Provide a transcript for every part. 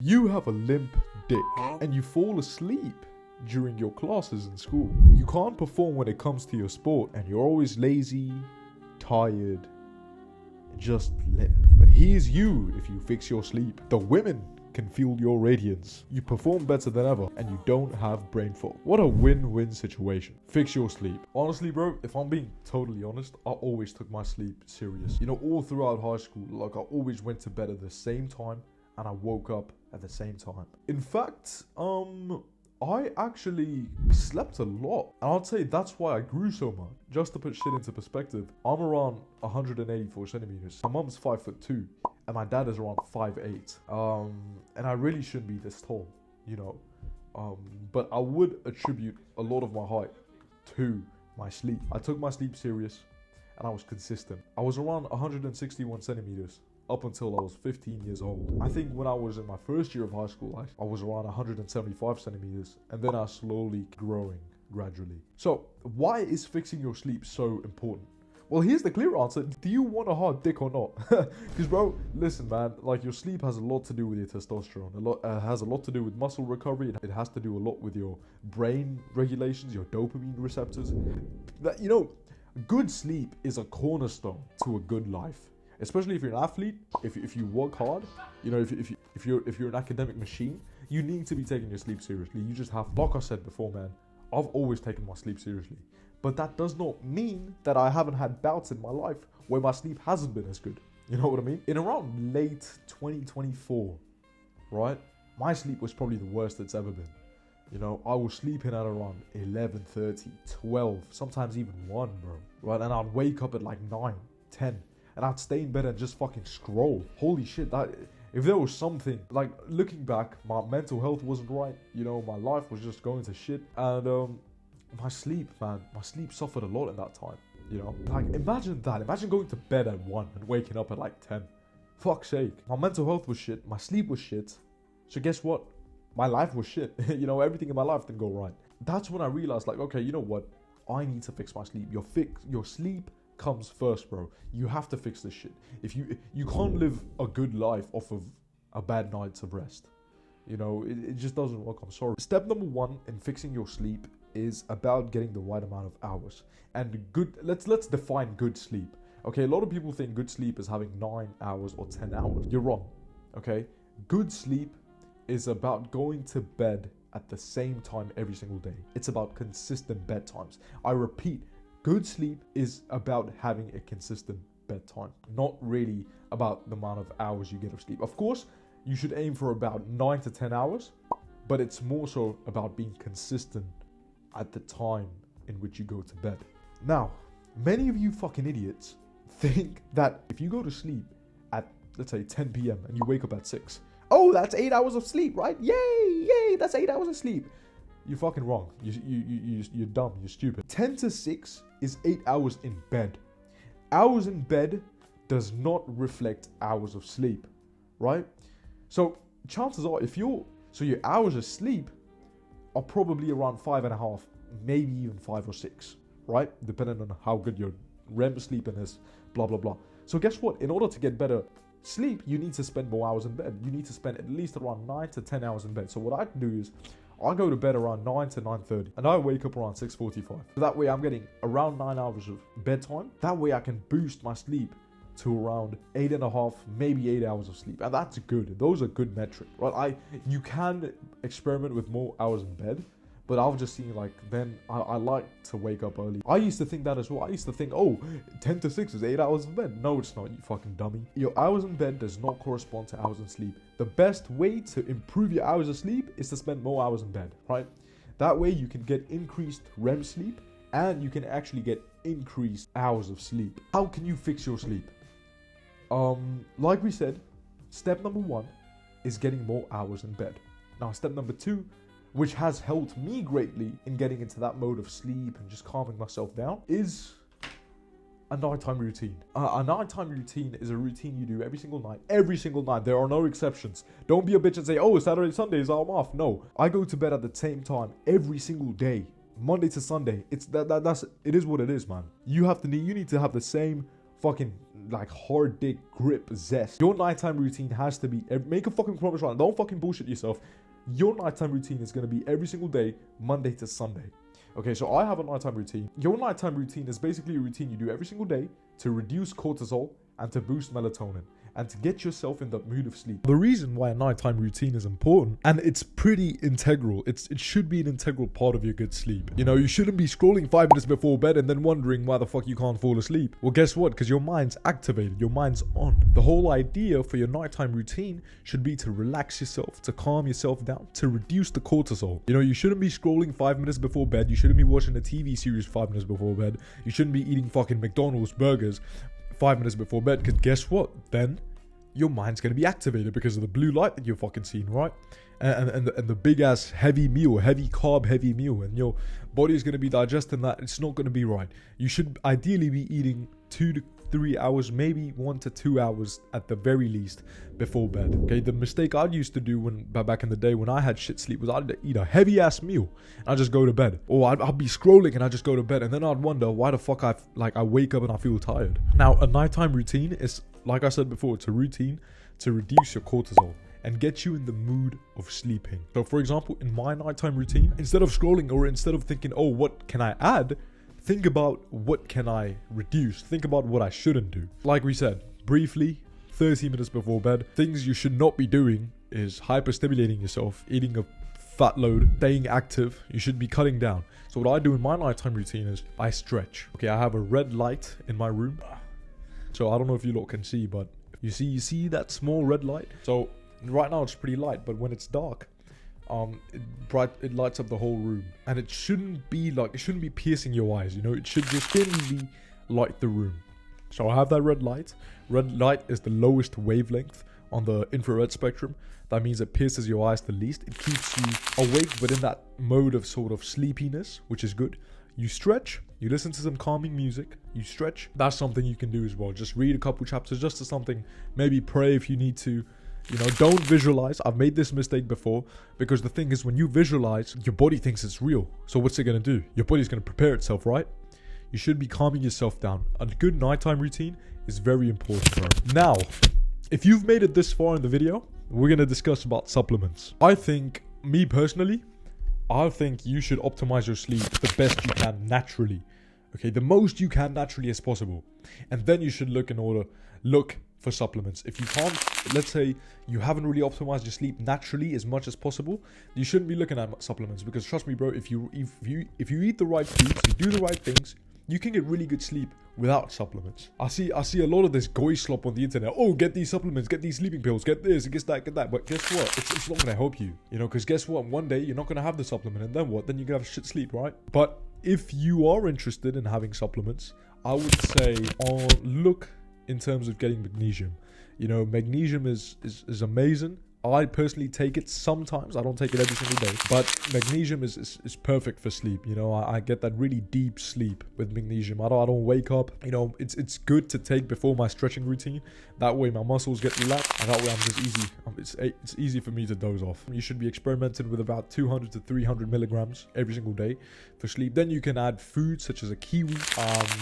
You have a limp dick and you fall asleep during your classes in school. You can't perform when it comes to your sport and you're always lazy, tired, and just limp. But here's you if you fix your sleep. The women can feel your radiance. You perform better than ever and you don't have brain fog. What a win-win situation. Fix your sleep. Honestly, bro, if I'm being totally honest, I always took my sleep serious. You know, all throughout high school, like I always went to bed at the same time and I woke up at the same time. In fact, I actually slept a lot. And I'd say that's why I grew so much. Just to put shit into perspective, I'm around 184 centimeters. My mum's 5'2", and my dad is around 5'8". And I really shouldn't be this tall, you know. But I would attribute a lot of my height to my sleep. I took my sleep serious and I was consistent. I was around 161 centimeters up until I was 15 years old. I think when I was in my first year of high school, I was around 175 centimeters, and then I slowly growing gradually. So why is fixing your sleep so important? Well, here's the clear answer. Do you want a hard dick or not? Because bro, listen man, like your sleep has a lot to do with your testosterone. Has a lot to do with muscle recovery. It has to do a lot with your brain regulations, your dopamine receptors. That, you know, good sleep is a cornerstone to a good life. Especially if you're an athlete, if you work hard, you know, if you're an academic machine, you need to be taking your sleep seriously. You just have, like I said before, man, I've always taken my sleep seriously. But that does not mean that I haven't had bouts in my life where my sleep hasn't been as good. You know what I mean? In around late 2024, right? My sleep was probably the worst it's ever been. You know, I was sleeping at around 11:30, 12, sometimes even 1, bro. Right? And I'd wake up at like 9, 10. And I'd stay in bed and just fucking scroll. Holy shit, that if there was something, like looking back, my mental health wasn't right. You know, my life was just going to shit. And my sleep, man, my sleep suffered a lot in that time. You know, like imagine that. Imagine going to bed at 1 and waking up at like 10. Fuck's sake. My mental health was shit. My sleep was shit. So guess what? My life was shit. You know, everything in my life didn't go right. That's when I realized, like, okay, you know what? I need to fix my sleep. Your sleep comes first, bro. You have to fix this shit. If you can't live a good life off of a bad night's of rest. You know, it just doesn't work. I'm sorry. Step number 1 in fixing your sleep is about getting the right amount of hours. And good, let's define good sleep. Okay, a lot of people think good sleep is having 9 hours or 10 hours. You're wrong. Okay, good sleep is about going to bed at the same time every single day. It's about consistent bedtimes. I repeat, good sleep is about having a consistent bedtime, not really about the amount of hours you get of sleep. Of course, you should aim for about 9 to 10 hours, but it's more so about being consistent at the time in which you go to bed. Now, many of you fucking idiots think that if you go to sleep at, let's say, 10 p.m. and you wake up at 6, oh, that's 8 hours of sleep, right? Yay, that's 8 hours of sleep. You're fucking wrong. You're dumb. You're stupid. 10 to 6 is 8 hours in bed. Hours in bed does not reflect hours of sleep, right? So chances are, your hours of sleep are probably around 5.5, maybe even 5 or 6, right? Depending on how good your REM sleeping is, blah, blah, blah. So guess what? In order to get better sleep, you need to spend more hours in bed. You need to spend at least around 9 to 10 hours in bed. So what I do is, I go to bed around 9 to 9:30 and I wake up around 6:45. So that way I'm getting around 9 hours of bedtime. That way I can boost my sleep to around 8.5, maybe 8 hours of sleep. And that's good. Those are good metrics, right? You can experiment with more hours in bed, but I've just seen like, then I like to wake up early. I used to think that as well. I used to think, oh, 10 to 6 is 8 hours in bed. No, it's not, you fucking dummy. Your hours in bed does not correspond to hours in sleep. The best way to improve your hours of sleep is to spend more hours in bed, right? That way you can get increased REM sleep and you can actually get increased hours of sleep. How can you fix your sleep? Like we said, step number 1 is getting more hours in bed. Now, step number 2, which has helped me greatly in getting into that mode of sleep and just calming myself down, is a nighttime routine. A nighttime routine is a routine you do every single night. Every single night. There are no exceptions. Don't be a bitch and say, oh, Saturday, Sundays, I'm off. No, I go to bed at the same time every single day, Monday to Sunday. It is what it is, man. You need to have the same fucking like hard dick grip zest. Your nighttime routine has to be, make a fucking promise right now. Don't fucking bullshit yourself. Your nighttime routine is going to be every single day, Monday to Sunday. Okay, so I have a nighttime routine. Your nighttime routine is basically a routine you do every single day to reduce cortisol and to boost melatonin and to get yourself in the mood of sleep. The reason why a nighttime routine is important, and it's pretty integral, it should be an integral part of your good sleep. You know, you shouldn't be scrolling 5 minutes before bed and then wondering why the fuck you can't fall asleep. Well, guess what? Because your mind's activated, your mind's on. The whole idea for your nighttime routine should be to relax yourself, to calm yourself down, to reduce the cortisol. You know, you shouldn't be scrolling 5 minutes before bed. You shouldn't be watching a TV series 5 minutes before bed. You shouldn't be eating fucking McDonald's burgers 5 minutes before bed, because guess what? Then your mind's going to be activated because of the blue light that you're fucking seeing, right? And the big ass heavy meal, heavy carb heavy meal, and your body is going to be digesting that. It's not going to be right. You should ideally be eating 2 to 3 hours, maybe 1 to 2 hours at the very least before bed. Okay, the mistake I used to do back in the day when I had shit sleep was I'd eat a heavy ass meal and I'd just go to bed, or I'd be scrolling and I'd just go to bed, and then I'd wonder why the fuck I wake up and I feel tired. Now, a nighttime routine is, like I said before, it's a routine to reduce your cortisol and get you in the mood of sleeping. So for example, in my nighttime routine, instead of scrolling or instead of thinking, oh, what can I add? Think about what can I reduce? Think about what I shouldn't do. Like we said, briefly, 30 minutes before bed, things you should not be doing is hyperstimulating yourself, eating a fat load, staying active. You should be cutting down. So what I do in my nighttime routine is I stretch. Okay, I have a red light in my room. So I don't know if you lot can see, but you see that small red light? So right now it's pretty light, but when it's dark, it lights up the whole room, and it shouldn't be piercing your eyes, you know. It should just thinly light the room. So I have that red light. Red light is the lowest wavelength on the infrared spectrum. That means it pierces your eyes the least. It keeps you awake but in that mode of sort of sleepiness, which is good. You stretch, you listen to some calming music, you stretch. That's something you can do as well. Just read a couple chapters, just to something, maybe pray if you need to. You know, don't visualize. I've made this mistake before, because the thing is, when you visualize, your body thinks it's real. So what's it going to do? Your body's going to prepare itself, right? You should be calming yourself down. A good nighttime routine is very important, bro. Now, if you've made it this far in the video, we're going to discuss about supplements. I think, me personally, I think you should optimize your sleep the best you can naturally. Okay, the most you can naturally as possible. And then you should look for supplements. If you can't, let's say you haven't really optimized your sleep naturally as much as possible, you shouldn't be looking at supplements, because trust me, bro, if you eat the right foods, you do the right things, you can get really good sleep without supplements. I see a lot of this goy slop on the internet. Oh, get these supplements, get these sleeping pills, get this, get that. But guess what? It's not gonna help you. You know, because guess what? One day you're not gonna have the supplement, and then what? Then you're gonna have shit sleep, right? But if you are interested in having supplements, I would say look in terms of getting magnesium. You know, magnesium is amazing. I personally take it sometimes. I don't take it every single day, but magnesium is perfect for sleep. You know, I get that really deep sleep with magnesium. I don't wake up. You know, it's good to take before my stretching routine. That way my muscles get relaxed, and that way I'm just easy. It's easy for me to doze off. You should be experimenting with about 200 to 300 milligrams every single day for sleep. Then you can add foods such as a kiwi,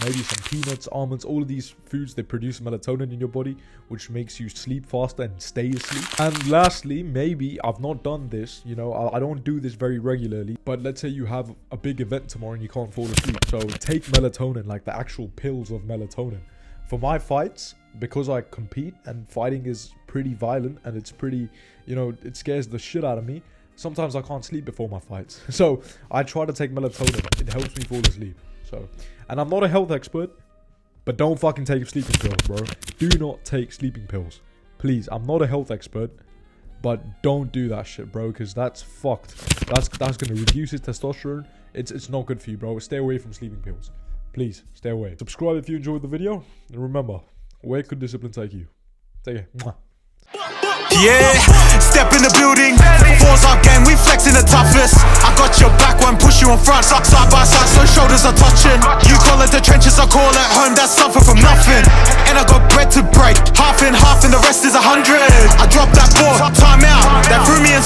maybe some peanuts, almonds. All of these foods, they produce melatonin in your body, which makes you sleep faster and stay asleep. And lastly, maybe, I've not done this, you know, I don't do this very regularly, but let's say you have a big event tomorrow and you can't fall asleep. So take melatonin, like the actual pills of melatonin. For my fights, because I compete and fighting is pretty violent and it's pretty, you know, it scares the shit out of me. Sometimes I can't sleep before my fights. So I try to take melatonin. It helps me fall asleep. So, and I'm not a health expert, but don't fucking take sleeping pills, bro. Do not take sleeping pills. Please, I'm not a health expert, but don't do that shit, bro, because that's fucked. That's going to reduce his testosterone. It's not good for you, bro. Stay away from sleeping pills. Please, stay away. Subscribe if you enjoyed the video. And remember, where could discipline take you? Take care. Mwah. Yeah, step in the building, fours our gang, we flexing the toughest. I got your back, one push you in front, side by side, so shoulders are touching. You call it the trenches, I call it home, that's something from nothing. And I got bread to break, half in, the rest is 100. I dropped that ball, time out, that threw me